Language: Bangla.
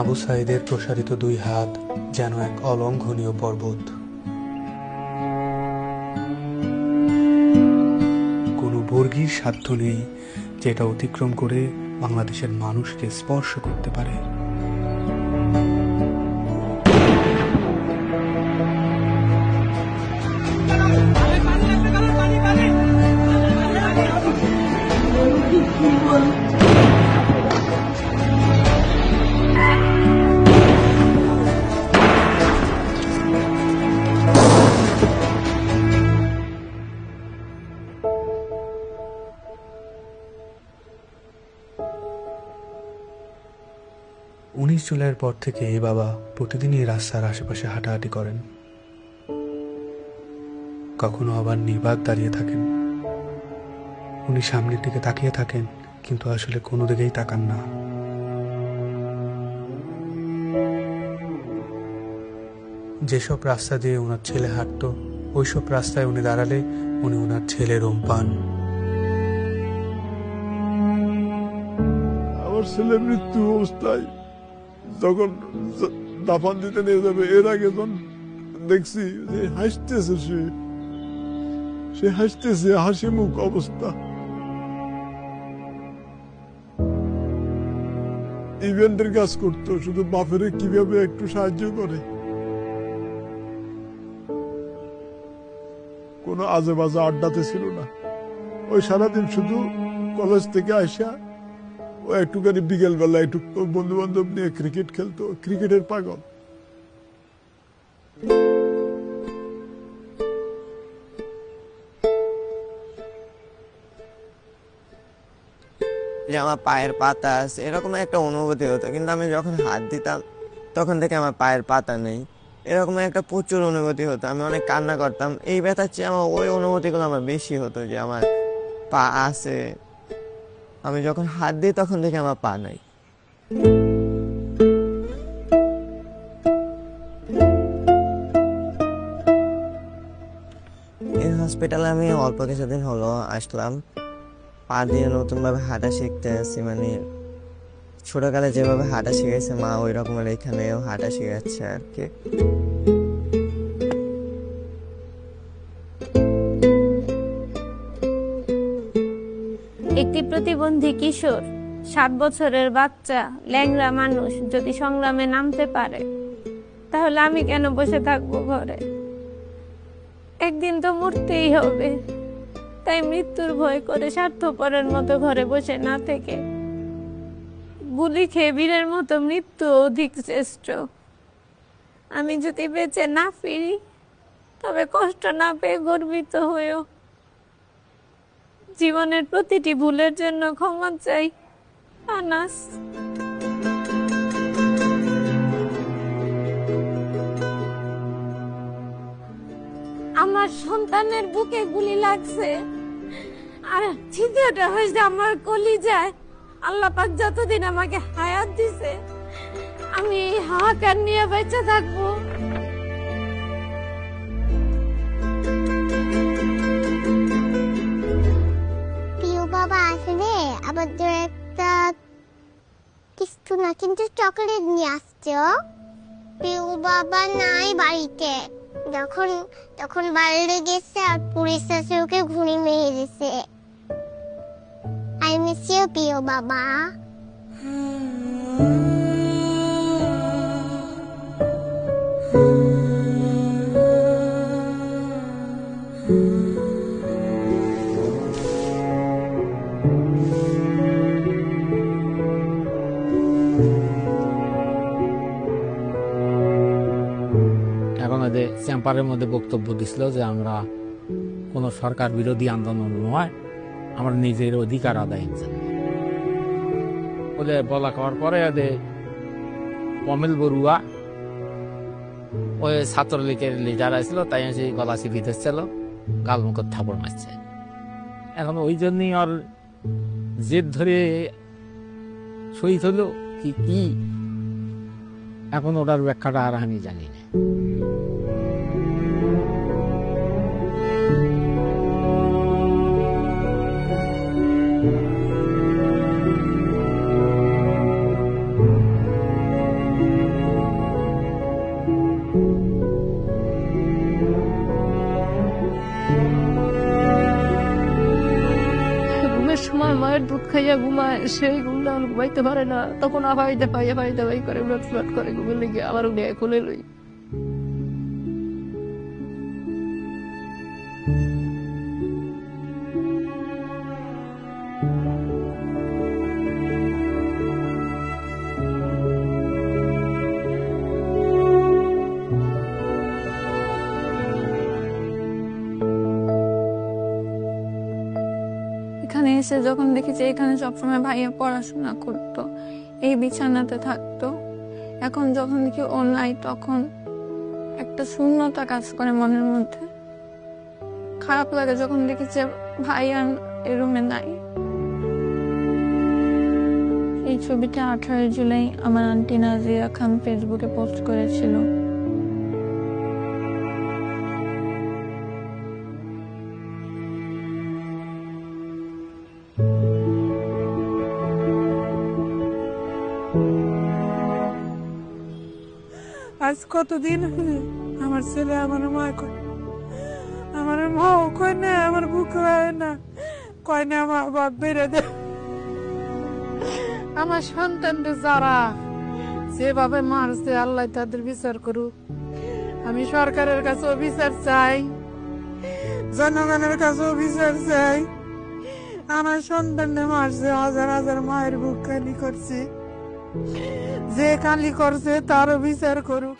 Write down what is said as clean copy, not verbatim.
আবু সাঈদের প্রসারিত দুই হাত যেন এক অলঙ্ঘনীয় পর্বত। কোনো বর্গীর সাধ্য নেই যেটা অতিক্রম করে বাংলাদেশের মানুষকে স্পর্শ করতে পারে। জুলাইয়ের পর থেকে বাবা প্রতিদিনই রাস্তার আশেপাশে হাঁটাহাঁটি করেন। কখনো আবার নির্বাক দাঁড়িয়ে থাকেন। উনি সামনের দিকে তাকিয়ে থাকেন, কিন্তু আসলে কোনো দিকেই তাকান না। যেসব রাস্তা দিয়ে ওনার ছেলে হাঁটতো, ওইসব রাস্তায় উনি দাঁড়ালে উনি ওনার ছেলের রুম পান। আমার ছেলে মৃত্যু অবস্থায় যখন দাফন দিতে নিয়ে যাবে, এর আগে যখন দেখছি যে হাসতেছে, সে হাসতেছে, হাসি মুখ অবস্থা। ইভেন্টের কাজ করতো, শুধু বাপের কিভাবে একটু সাহায্য করে। কোনো আজে বাজে আড্ডাতে ছিল না। ওই সারাদিন শুধু কলেজ থেকে আসা, ও একটুখানি বিকেল বেলা একটু বন্ধু বান্ধব নিয়ে ক্রিকেট খেলতো, ক্রিকেটের পাগল। যে আমার পায়ের পাতা আছে এরকম একটা অনুভূতি হতো, কিন্তু আমি যখন হাত দিতাম তখন থেকে আমার পায়ের পাতা নেই, এরকম একটা প্রচুর অনুভূতি হতো। আমি অনেক কান্না করতাম। এই ব্যথার চেয়ে আমার ওই অনুভূতিগুলো আমার বেশি হতো, যে আমার পা আছে, আমি যখন হাত দিই তখন থেকে আমার পা নাই। এই হসপিটালে আমি অল্প কিছুদিন হলো আসলাম। পা দিয়ে নতুন ভাবে হাঁটা শিখতে আসছি। মানে ছোটকালে যেভাবে হাঁটা শিখেছে মা, ওই রকমের এখানেও হাঁটা শিখাচ্ছে আর কি। একটি প্রতিবন্ধী কিশোর, 7 বছরের বাচ্চা, ল্যাংড়া মানুষ যদি সংগ্রামে নামতে পারে, তাহলে আমি কেন বসে থাকবো ঘরে? একদিন তো মরতেই হবে, তাই মৃত্যুর ভয় করে স্বার্থপরের মতো ঘরে বসে না থেকে গুলি খেয়ে বীরের মতো মৃত্যু অধিক শ্রেষ্ঠ। আমি যদি বেঁচে না ফিরি, তবে কষ্ট না পেয়ে গর্বিত হয়েও জীবনের প্রতিটি ভুলের জন্য ক্ষমা চাই। আনাস। আমার সন্তানের বুকে গুলি লাগছে, আর ছিদ্রটা হয়েছে আমার কলিজায়। আল্লাহ পাক যতদিন আমাকে হায়াত দিছে, আমি এই হাহাকার নিয়ে বেঁচে থাকবো। প্রিয় বাবা আসলে আমাদের একটা কিছু না কিন্তু চকলেট নিয়ে আসছে। প্রিয় বাবা নাই বাড়িতে, তখন বাইরে গেছে আর পুলিশ এসে ওকে ঘুরে মেরে দিছে। আই মিস ইউ প্রিয় বাবা। চেম্বারের মধ্যে বক্তব্য দিছিল যে আমরা কোন সরকার বিরোধী আন্দোলন নয়, আমরা নিজের অধিকার আদায়ের জন্য বলে বলা করার পরে অমিল বড়ুয়া ওই ছাত্রলীগের লিডার আসছিল, তাই সেই গলা চিপি ধরছিল, গাল মুখ থাপড় মারছে। এখন ওই জন্যই আর জেদ ধরে শহীদ হলো কি এখন ওটার ব্যাখ্যাটা আর আমি জানি না। মায়ের দুধ খাইয়া ঘুমায়, সেই ঘুমটা ঘুমাইতে পারে না, তখন আফাইতে পাই করে লটফট করে ঘুমে লেগে আবার উঠে খুলে লই। এখানে এসে যখন দেখি যে এখানে সবসময় ভাইয়া পড়াশোনা করতো, এই বিছানাতে থাকতো, এখন যখন দেখি ও নাই তখন একটা শূন্যতা কাজ করে মনের মধ্যে। খারাপ লাগে যখন দেখি যে ভাইয়া এই রুমে নাই। এই ছবিটা 18 জুলাই আমার আন্টি নাজিয়া খান ফেসবুকে পোস্ট করেছিল। আজ কতদিন আমার ছেলে আমার মা কয়, আমার মাও কয় না, আমার বুক হয় না, কয় না আমার বাপ বেড়ে দে। আমার সন্তানদের যারা যেভাবে মারছে আল্লাহ তাদের বিচার করুক। আমি সরকারের কাছেও বিচার চাই, জনগণের কাছেও বিচার চাই। আমার সন্তানদের মারছে, হাজার হাজার মায়ের বুক খালি করছে, যে কালি করছে তারও বিচার করুক।